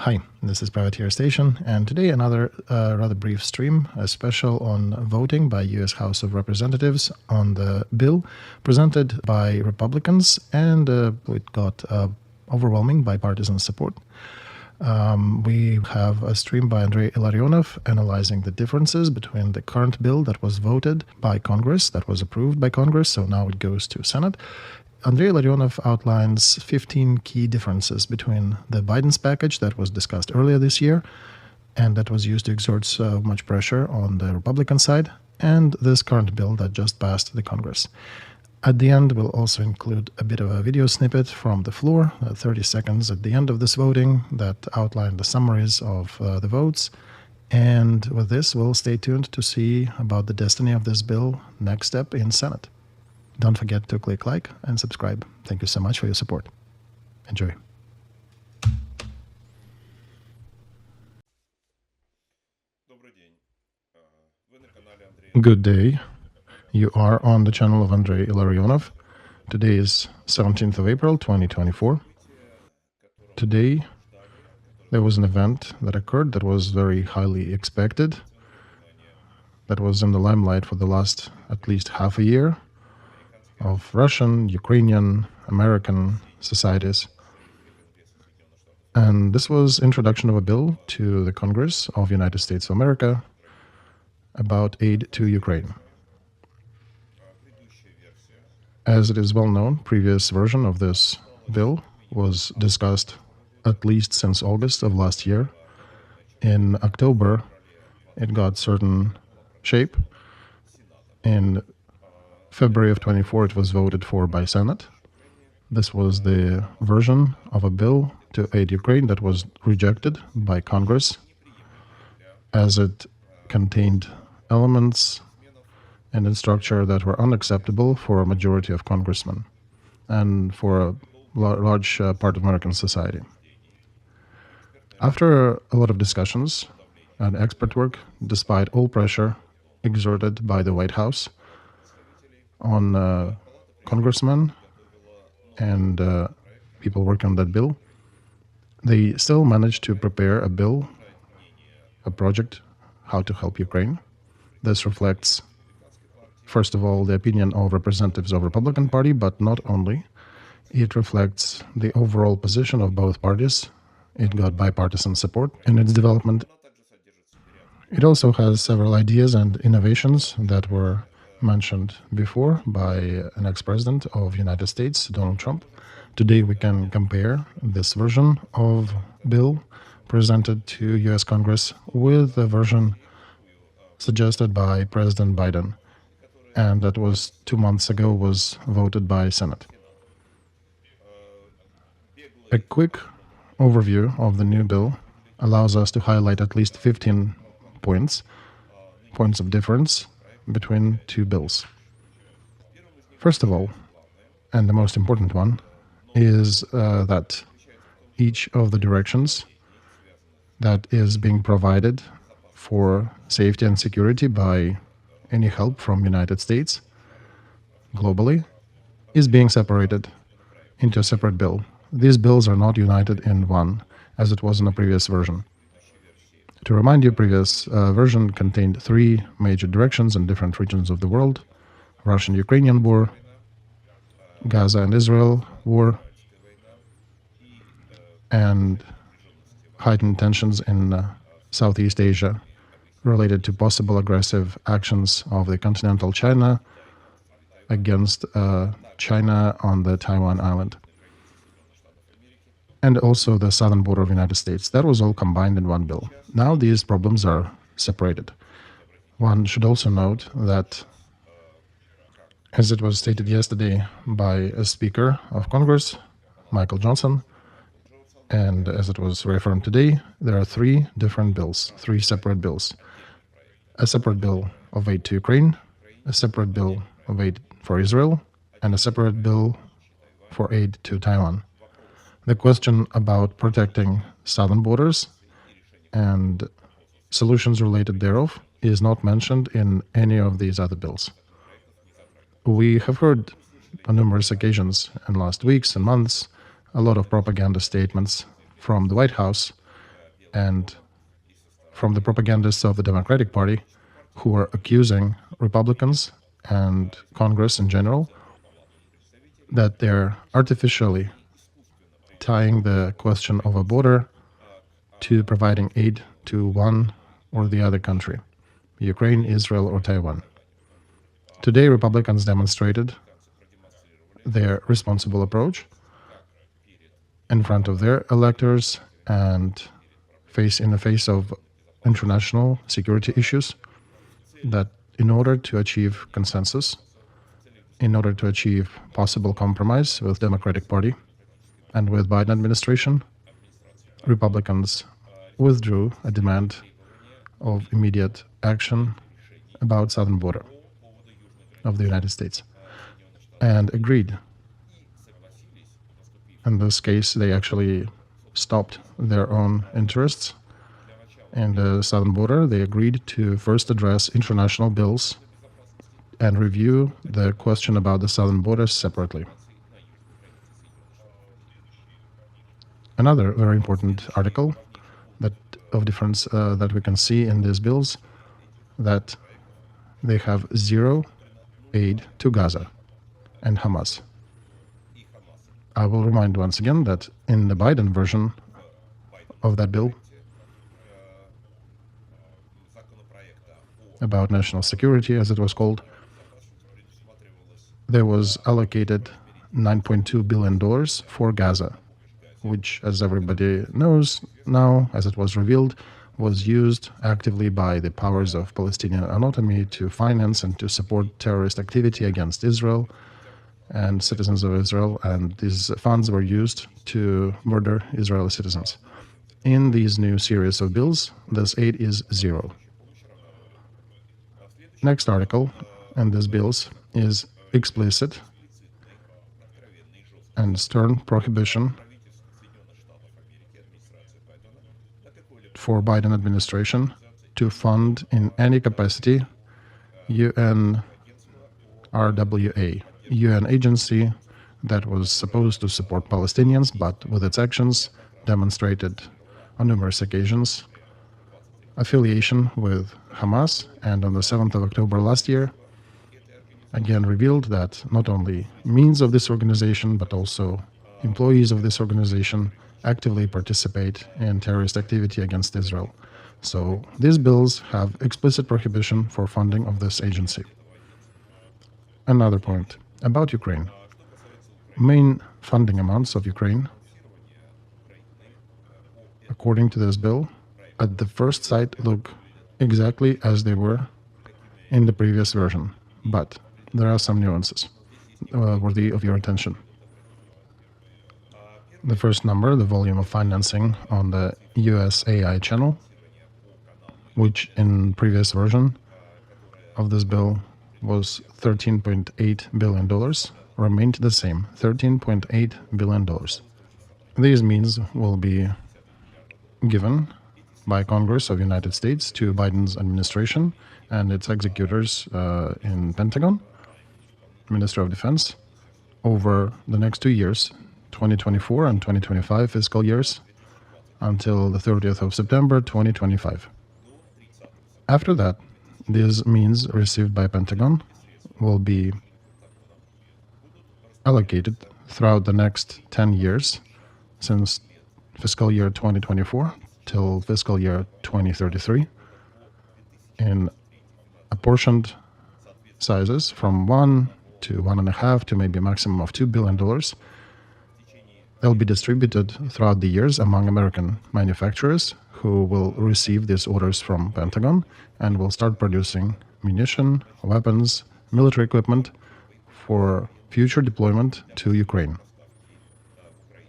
Hi, this is Privateer Station, and today another rather brief stream, a special on voting by U.S. House of Representatives on the bill presented by Republicans, and it got overwhelming bipartisan support. We have a stream by Andrey Illarionov analyzing the differences between the current bill that was voted by Congress, that was approved by Congress, so now it goes to Senate. Andrei Illarionov outlines 15 key differences between the Biden's package that was discussed earlier this year and that was used to exert so much pressure on the Republican side, and this current bill that just passed the Congress. At the end, we'll also include a bit of a video snippet from the floor, 30 seconds at the end of this voting, that outline the summaries of the votes. And with this, we'll stay tuned to see about the destiny of this bill next step in Senate. Don't forget to click like and subscribe. Thank you so much for your support. Enjoy. Good day. You are on the channel of Andrey Illarionov. Today is 17th of April, 2024. Today, there was an event that occurred that was very highly expected, that was in the limelight for the last at least half a year, of Russian, Ukrainian, American societies. And this was introduction of a bill to the Congress of the United States of America about aid to Ukraine. As it is well known, previous version of this bill was discussed at least since August of last year. In October, it got certain shape. In February of 24, it was voted for by Senate. This was the version of a bill to aid Ukraine that was rejected by Congress, as it contained elements and in structure that were unacceptable for a majority of congressmen and for a large part of American society. After a lot of discussions and expert work, despite all pressure exerted by the White House on congressmen and people working on that bill, they still managed to prepare a bill, a project, how to help Ukraine. This reflects, first of all, the opinion of representatives of the Republican Party, but not only. It reflects the overall position of both parties. It got bipartisan support in its development. It also has several ideas and innovations that were mentioned before by an ex-president of the United States, Donald Trump. Today we can compare this version of bill presented to US Congress with the version suggested by President Biden, and that was 2 months ago was voted by Senate. A quick overview of the new bill allows us to highlight at least 15 points of difference between two bills. First of all, and the most important one, is that each of the directions that is being provided for safety and security by any help from United States globally is being separated into a separate bill. These bills are not united in one, as it was in the previous version. To remind you, previous version contained 3 major directions in different regions of the world: Russian-Ukrainian war, Gaza and Israel war, and heightened tensions in Southeast Asia related to possible aggressive actions of the continental China against China on the Taiwan island, and also the southern border of the United States. That was all combined in one bill. Now these problems are separated. One should also note that, as it was stated yesterday by a Speaker of Congress, Michael Johnson, and as it was reaffirmed today, there are 3 different bills, 3 separate bills. A separate bill of aid to Ukraine, a separate bill of aid for Israel, and a separate bill for aid to Taiwan. The question about protecting southern borders and solutions related thereof is not mentioned in any of these other bills. We have heard on numerous occasions in last weeks and months a lot of propaganda statements from the White House and from the propagandists of the Democratic Party who are accusing Republicans and Congress in general that they're artificially tying the question of a border to providing aid to one or the other country, Ukraine, Israel, or Taiwan. Today, Republicans demonstrated their responsible approach in front of their electors and in the face of international security issues, that in order to achieve consensus, in order to achieve possible compromise with Democratic Party and with Biden administration, Republicans withdrew a demand of immediate action about southern border of the United States and agreed. In this case, they actually stopped their own interests in the southern border. They agreed to first address international bills and review the question about the southern border separately. Another very important article of difference that we can see in these bills, that they have zero aid to Gaza and Hamas. I will remind once again that in the Biden version of that bill about national security, as it was called, there was allocated $9.2 billion for Gaza, which, as everybody knows now, as it was revealed, was used actively by the powers of Palestinian autonomy to finance and to support terrorist activity against Israel and citizens of Israel, and these funds were used to murder Israeli citizens. In these new series of bills, this aid is zero. Next article in these bills is explicit and stern prohibition for Biden administration to fund in any capacity UNRWA, UN agency that was supposed to support Palestinians, but with its actions demonstrated on numerous occasions affiliation with Hamas, and on the 7th of October last year again revealed that not only means of this organization but also employees of this organization actively participate in terrorist activity against Israel. So these bills have explicit prohibition for funding of this agency. Another point about Ukraine. Main funding amounts of Ukraine, according to this bill, at the first sight look exactly as they were in the previous version, but there are some nuances worthy of your attention. The first number, the volume of financing on the USAI channel, which in previous version of this bill was $13.8 billion, remained the same, $13.8 billion. These means will be given by Congress of the United States to Biden's administration and its executors in Pentagon, Minister of Defense, over the next 2 years, 2024 and 2025 fiscal years, until the 30th of September 2025. After that, these means received by Pentagon will be allocated throughout the next 10 years, since fiscal year 2024 till fiscal year 2033, in apportioned sizes from $1 to $1.5 to maybe a maximum of $2 billion. They'll be distributed throughout the years among American manufacturers who will receive these orders from Pentagon and will start producing munition, weapons, military equipment for future deployment to Ukraine.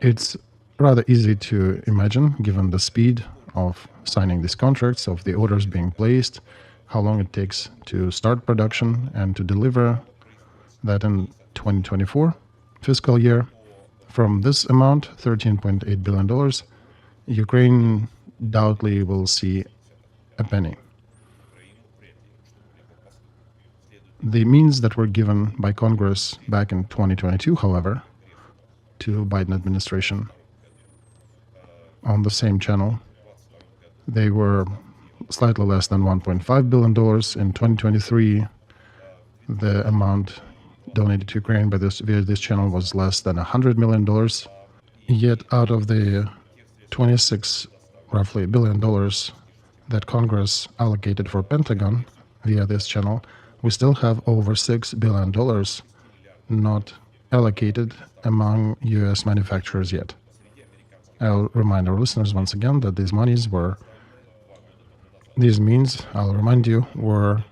It's rather easy to imagine, given the speed of signing these contracts, of the orders being placed, how long it takes to start production and to deliver, that in 2024 fiscal year, from this amount, $13.8 billion, Ukraine doubtly will see a penny. The means that were given by Congress back in 2022, however, to Biden administration on the same channel They were slightly less than $1.5 billion. In 2023, the amount donated to Ukraine via this channel was less than $100 million. Yet out of the 26 roughly $1 billion that Congress allocated for Pentagon via this channel, we still have over $6 billion not allocated among US manufacturers yet. I'll remind our listeners once again that these means, I'll remind you, were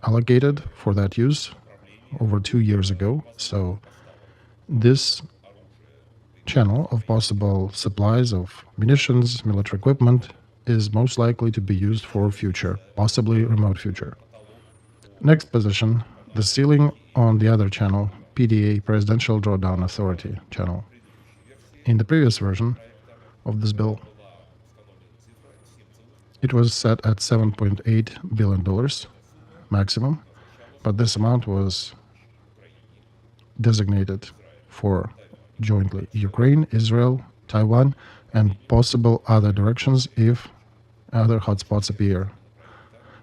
allocated for that use over 2 years ago. So this channel of possible supplies of munitions, military equipment, is most likely to be used for future, possibly remote future. Next position, the ceiling on the other channel, PDA, Presidential Drawdown Authority channel. In the previous version of this bill, it was set at $7.8 billion maximum, but this amount was designated for jointly Ukraine, Israel, Taiwan, and possible other directions if other hotspots appear.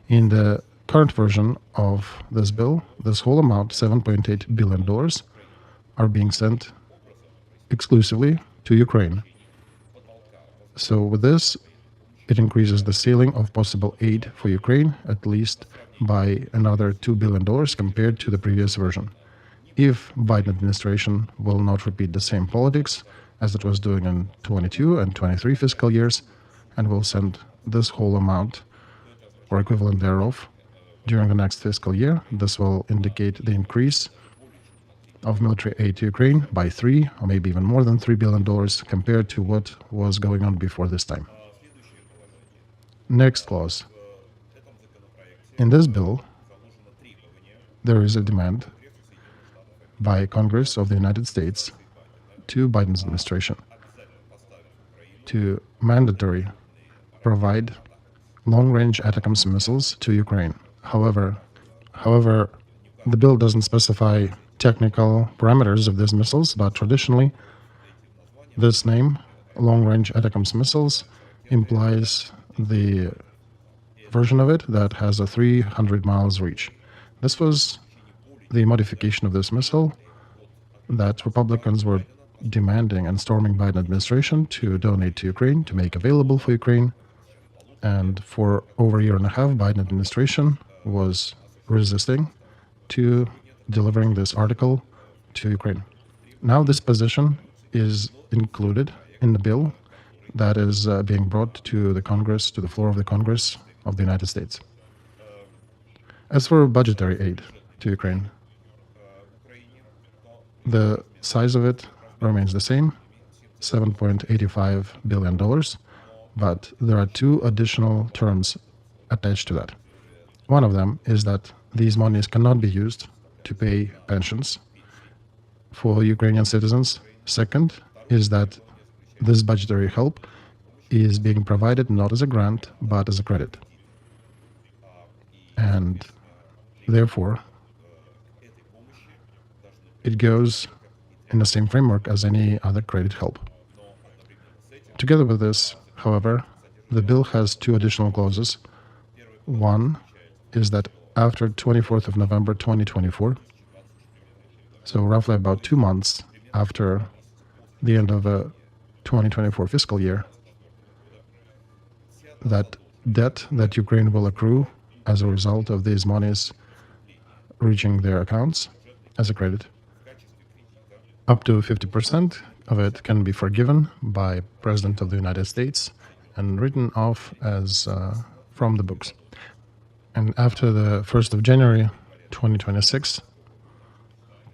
In the current version of this bill, this whole amount, $7.8 billion, are being sent exclusively to Ukraine. So with this, it increases the ceiling of possible aid for Ukraine at least by another $2 billion compared to the previous version, if Biden administration will not repeat the same politics as it was doing in 22 and 23 fiscal years, and will send this whole amount or equivalent thereof during the next fiscal year. This will indicate the increase of military aid to Ukraine by 3 or maybe even more than $3 billion compared to what was going on before this time. Next clause. In this bill, there is a demand by Congress of the United States to Biden's administration to mandatory provide long-range ATACMS missiles to Ukraine. However, the bill doesn't specify technical parameters of these missiles, but traditionally, this name, long-range ATACMS missiles, implies the version of it that has a 300 miles reach. This was the modification of this missile that Republicans were demanding and storming Biden administration to donate to Ukraine, to make available for Ukraine. And for over a year and a half, Biden administration was resisting to delivering this article to Ukraine. Now this position is included in the bill that is being brought to the Congress, to the floor of the Congress of the United States. As for budgetary aid to Ukraine, the size of it remains the same, $7.85 billion, but there are two additional terms attached to that. One of them is that these monies cannot be used to pay pensions for Ukrainian citizens. Second is that this budgetary help is being provided not as a grant, but as a credit. And therefore, it goes in the same framework as any other credit help. Together with this, however, the bill has two additional clauses. One is that after 24th of November 2024, so roughly about 2 months after the end of the 2024 fiscal year, that debt that Ukraine will accrue as a result of these monies reaching their accounts as a credit, up to 50% of it can be forgiven by President of the United States and written off as from the books. And after the 1st of January 2026,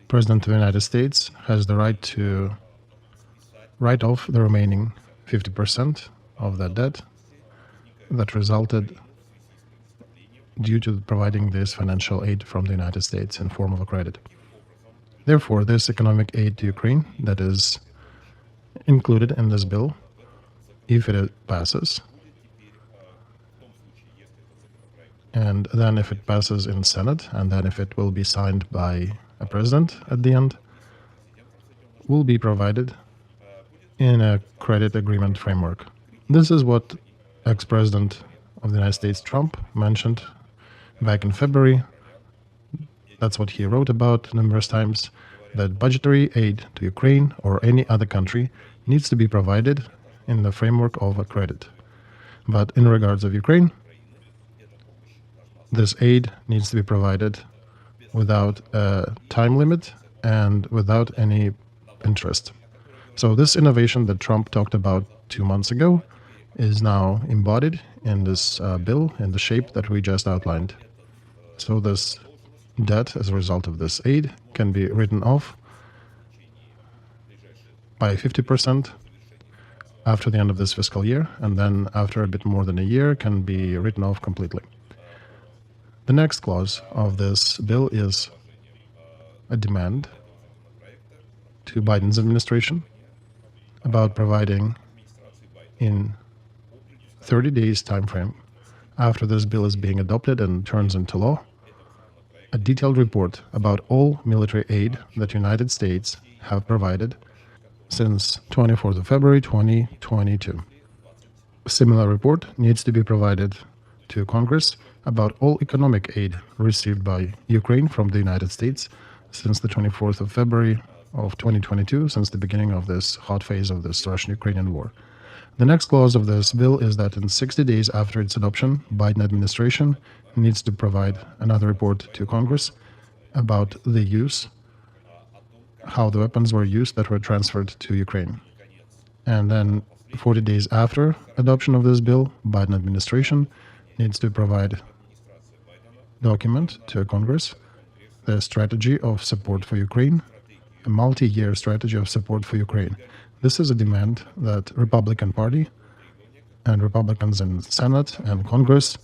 President of the United States has the right to write off the remaining 50% of that debt that resulted due to providing this financial aid from the United States in form of a credit. Therefore, this economic aid to Ukraine that is included in this bill, if it passes, and then if it passes in Senate, and then if it will be signed by a president at the end, will be provided in a credit agreement framework. This is what ex-president of the United States, Trump, mentioned back in February. That's what he wrote about numerous times, that budgetary aid to Ukraine or any other country needs to be provided in the framework of a credit. But in regards of Ukraine, this aid needs to be provided without a time limit and without any interest. So this innovation that Trump talked about 2 months ago is now embodied in this bill in the shape that we just outlined. So this debt as a result of this aid can be written off by 50% after the end of this fiscal year, and then after a bit more than a year can be written off completely. The next clause of this bill is a demand to Biden's administration about providing in 30 days time frame after this bill is being adopted and turns into law, a detailed report about all military aid that United States have provided since 24th of February 2022. A similar report needs to be provided to Congress about all economic aid received by Ukraine from the United States since the 24th of February of 2022, since the beginning of this hot phase of this Russian-Ukrainian war. The next clause of this bill is that in 60 days after its adoption, Biden administration needs to provide another report to Congress about the use, how the weapons were used that were transferred to Ukraine. And then 40 days after adoption of this bill, Biden administration needs to provide document to Congress, the strategy of support for Ukraine, a multi-year strategy of support for Ukraine. This is a demand that Republican Party and Republicans in Senate and Congress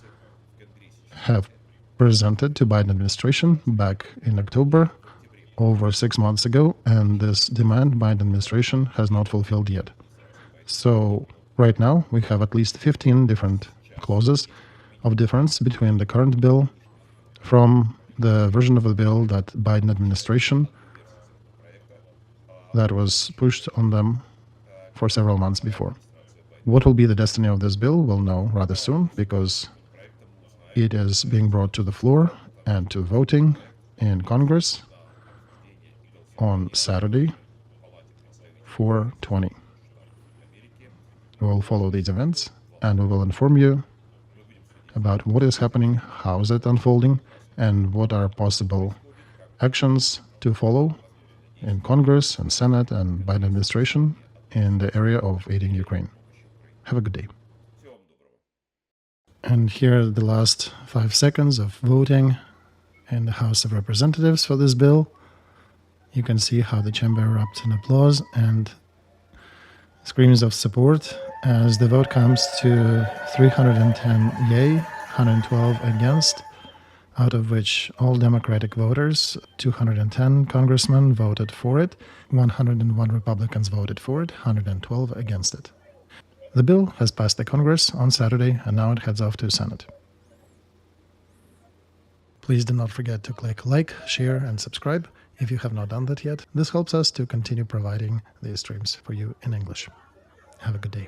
have presented to Biden administration back in October, over 6 months ago, and this demand Biden administration has not fulfilled yet. So right now we have at least 15 different clauses of difference between the current bill from the version of the bill that Biden administration that was pushed on them for several months before. What will be the destiny of this bill, we'll know rather soon, because it is being brought to the floor and to voting in Congress on Saturday, 4/20. We will follow these events and we will inform you about what is happening, how is it unfolding, and what are possible actions to follow in Congress and Senate and Biden administration in the area of aiding Ukraine. Have a good day. And here are the last 5 seconds of voting in the House of Representatives for this bill. You can see how the chamber erupts in applause and screams of support as the vote comes to 310 yay, 112 against, out of which all Democratic voters, 210 congressmen voted for it, 101 Republicans voted for it, 112 against it. The bill has passed the Congress on Saturday, and now it heads off to Senate. Please do not forget to click like, share, and subscribe if you have not done that yet. This helps us to continue providing these streams for you in English. Have a good day.